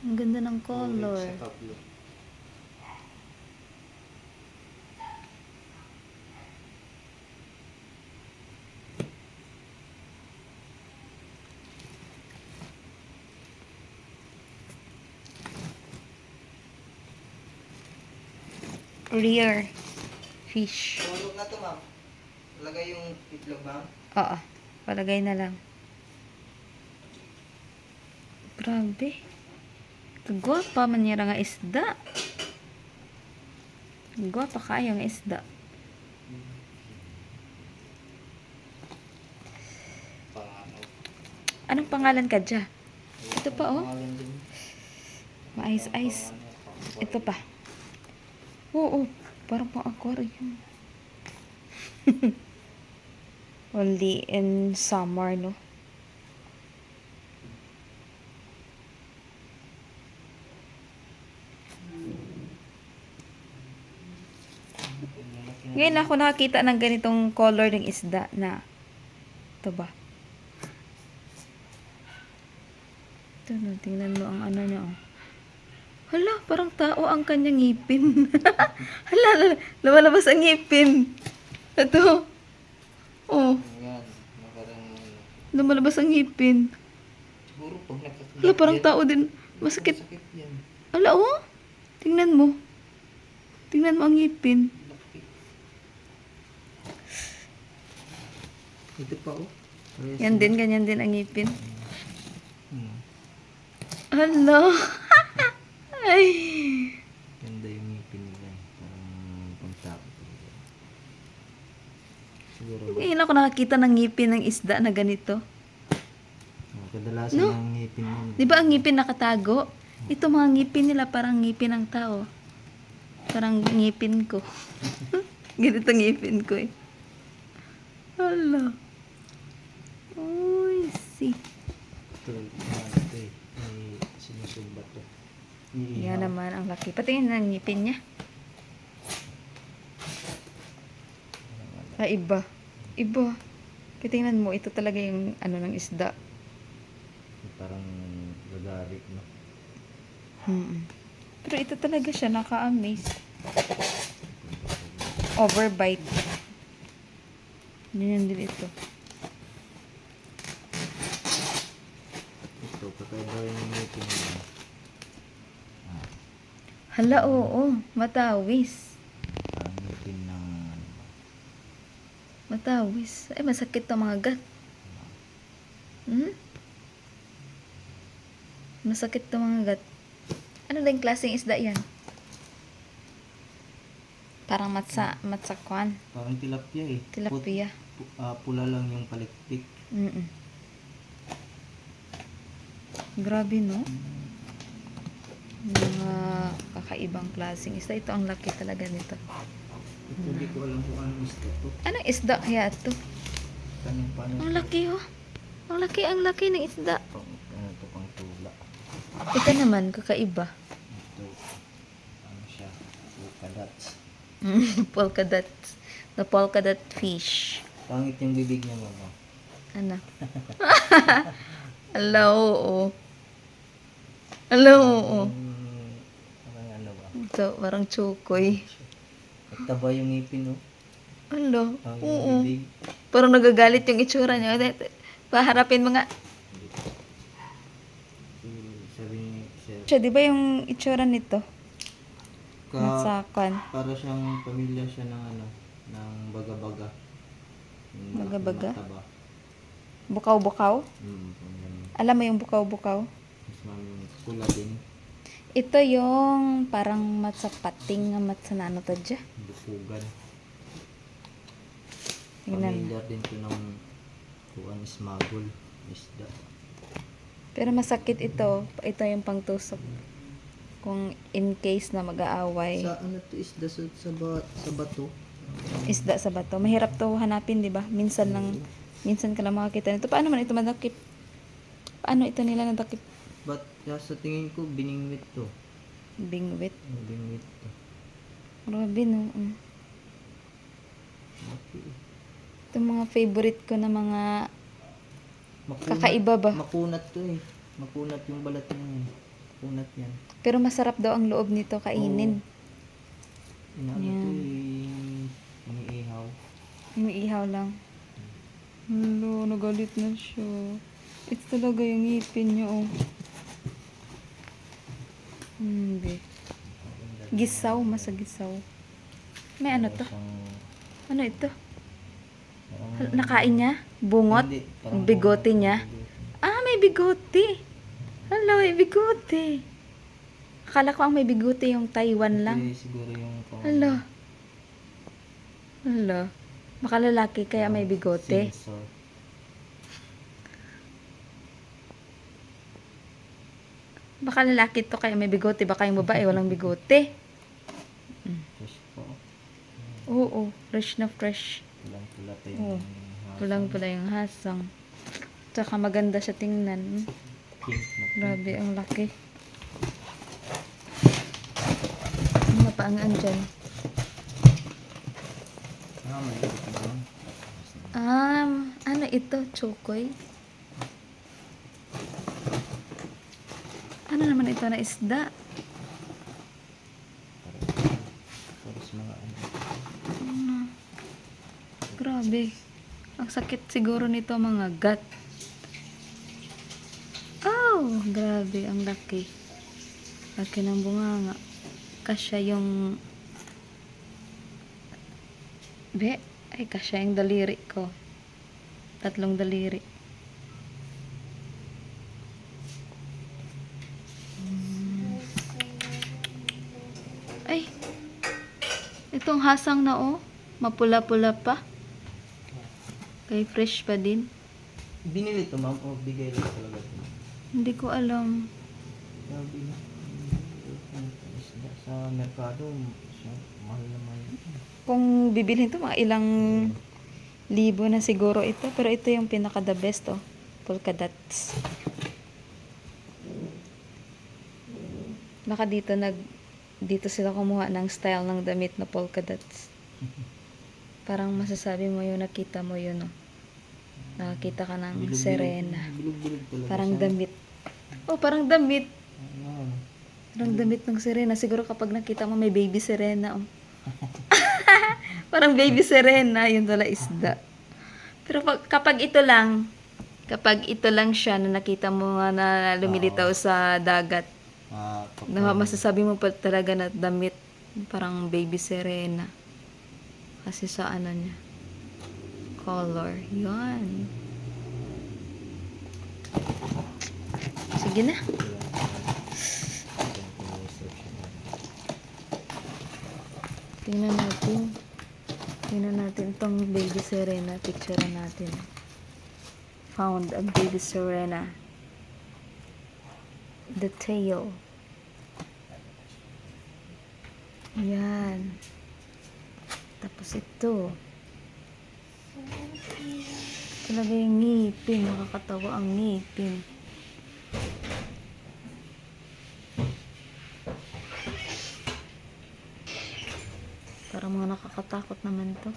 Ang ganda ng color. Orange saka blue. Rare fish. Tulog na to, ma'am. Lagay yung itlog, ma'am. Oo. Palagay na lang. Grabe. Gwapa man niya nga isda. Gwapa kayo nga isda. Pangano. Anong pangalan ka dyan? Ito pa, oh. Pangalan din. Mais-ice. Ito pa. Oo, parang pang aquarium. Only in summer, no? Ngayon ako nakakita ng ganitong color ng isda na ito ba? Ito no, tingnan mo ang ano niya, oh. Hala, parang tao ang kanyang ngipin. Hala, lumalabas ang ngipin. Ito. Oh, Ayan. Nakarang lumalabas ang ngipin. siguro pag nakakagat Hala, parang yan, tao din. Masakit. masakit yan. Hala, oh. Tingnan mo. Tingnan mo ang ngipin. Laki. Ito pa, oh. Parehas Yan sila. din, ganyan din ang ngipin. Hmm. Hala. Ay. Ganda yung ngipin nila. Parang pang-tao. Siguro ba? Ngayon ako nakakita ng ngipin ng isda na ganito. Kadalasan No? ng ngipin mo. Di ba ang ngipin nakatago? Ito mga ngipin nila parang ngipin ng tao. Parang ngipin ko. Ganito ngipin ko eh. Hala. Uy, see. Ito, ito eh. May sinusumbat to. Yan naman ang laki. Patingin ng ngipin niya. Ah, iba. Iba. Tingnan mo, ito talaga yung ano ng isda. Parang gagari, no? Pero ito talaga siya, naka-amaze. Overbite. Ganyan din ito. Ito, kakaiba yung ngipin nila. Hala, oo. Matawis. Parang ngipin ng ano ba? Matawis. Ay, masakit to mga gat. Hmm? Masakit to mga gat. Ano na yung klaseng isda yan? Parang matsakwan. Parang tilapia eh. Tilapia. Pula lang yung palikpik. Grabe, no? Mga kakaibang klaseng isda. Ito ang laki talaga nito. Ito, hindi ko alam kung anong isda to. Anong isda kaya ito? Paano Ang laki, oh. Ang laki ng isda. ano to, pang tula. Ito naman, kakaiba. Ito, ano siya, polka dots. Polka dot. The polka dot fish. Pangit yung bibig niya, mama. Ano? Hello, oo. Hello, oo. Parang ano ba? Ito, parang chukoy. Nagtaba yung ngipin, no? Hello, Pangit oo. yung bibig. Parang nagagalit yung itsura niya. Paharapin mo nga. Sabi ni Sir, Siya, di ba yung itsura nito? Matsakan. para siyang pamilya siya ng ano, ng baga-baga. Yung malaki Baga-baga? mataba. Bukaw-bukaw? Kung ganun. Alam mo yung bukaw-bukaw? Mas pula din. Ito yung parang matsapating nga matsanano to dya. Bukugan. Tingnan mo. Familiar din to ng kuwan smagol. Isda. Pero masakit ito. Ito yung pangtusok. Kung in case na mag-aaway. Sa ano to isda sa bato? Isda sa bato. Mahirap to hanapin, di ba? Minsan ka lang makakita nito. Paano man ito madakip? Paano ito nila nadakip? But sa tingin ko biningwit to. Bingwit. Biningwit to. Grabe, no? Okay. Ito mga favorite ko na mga kakaiba ba? Makunat to eh. Makunat yung balat niya eh. punat yan. Pero masarap daw ang loob nito kainin. Inaano Yan. to iniihaw. Umiihaw lang. Hello, nagalit na siya. Ito talaga yung ngipin niya, oh. Hindi. Gisaw, masagisaw. May ano to? Ano ito? Nakain niya? Bungot? Hindi, Ang bigote niya? Ah, may bigote. Hello, may bigote. Akala ko ang may bigote yung Taiwan lang. Siguro yung Hello. Hello. Baka lalaki kaya may bigote. sensor. Baka lalaki to kaya may bigote. Baka yung babae walang bigote. Fresh po. Oo, fresh na fresh. Pulang-pula pa Oo. yung Pulang pala yung hasang. Tsaka maganda siya tingnan. pink na pink. Grabe, ang laki. Ano pa ang andyan? Maliit pa doon. Ano ito? Chokoy? Ano naman ito na isda? Tapos mga ano. Grabe. Ang sakit siguro nito mga gut. Oh, grabe. Ang laki. Laki ng bunganga. Kasya yung... kasya yung daliri ko. 3 daliri. Ay! Itong hasang na, oh. Mapula-pula pa. Kay fresh pa din. Binili to ma'am o bigay lang talaga to? Hindi ko alam. Sabi na. Isda sa merkado. Mahal naman. Kung bibilhin to, mga ilang libo na siguro ito. Pero ito yung pinaka the best, oh. Polka dots. Baka dito sila kumuha ng style ng damit na polka dots. Parang masasabi mo yun, nakita mo yun, oh. Nakakita ka ng Bilog-bilog. Serena. Bilog-bilog talaga Parang siya. damit. Oh, parang damit. Ano? Parang damit ng Serena. Siguro kapag nakita mo may baby Serena, oh. Parang baby Serena, yun pala isda. Pero kapag ito lang siya na nakita mo nga na lumilitaw sa dagat, na masasabi mo pa talaga na damit, parang baby Serena. Kasi sa ano niya, color. Yan. Sige na. Tingnan natin. Tingnan natin itong baby Serena. Picture natin. Found a baby Serena. The tail. Yan. Tapos ito. Talaga yung ngipin. Nakakatawa ang ngipin. Parang mga nakakatakot naman to.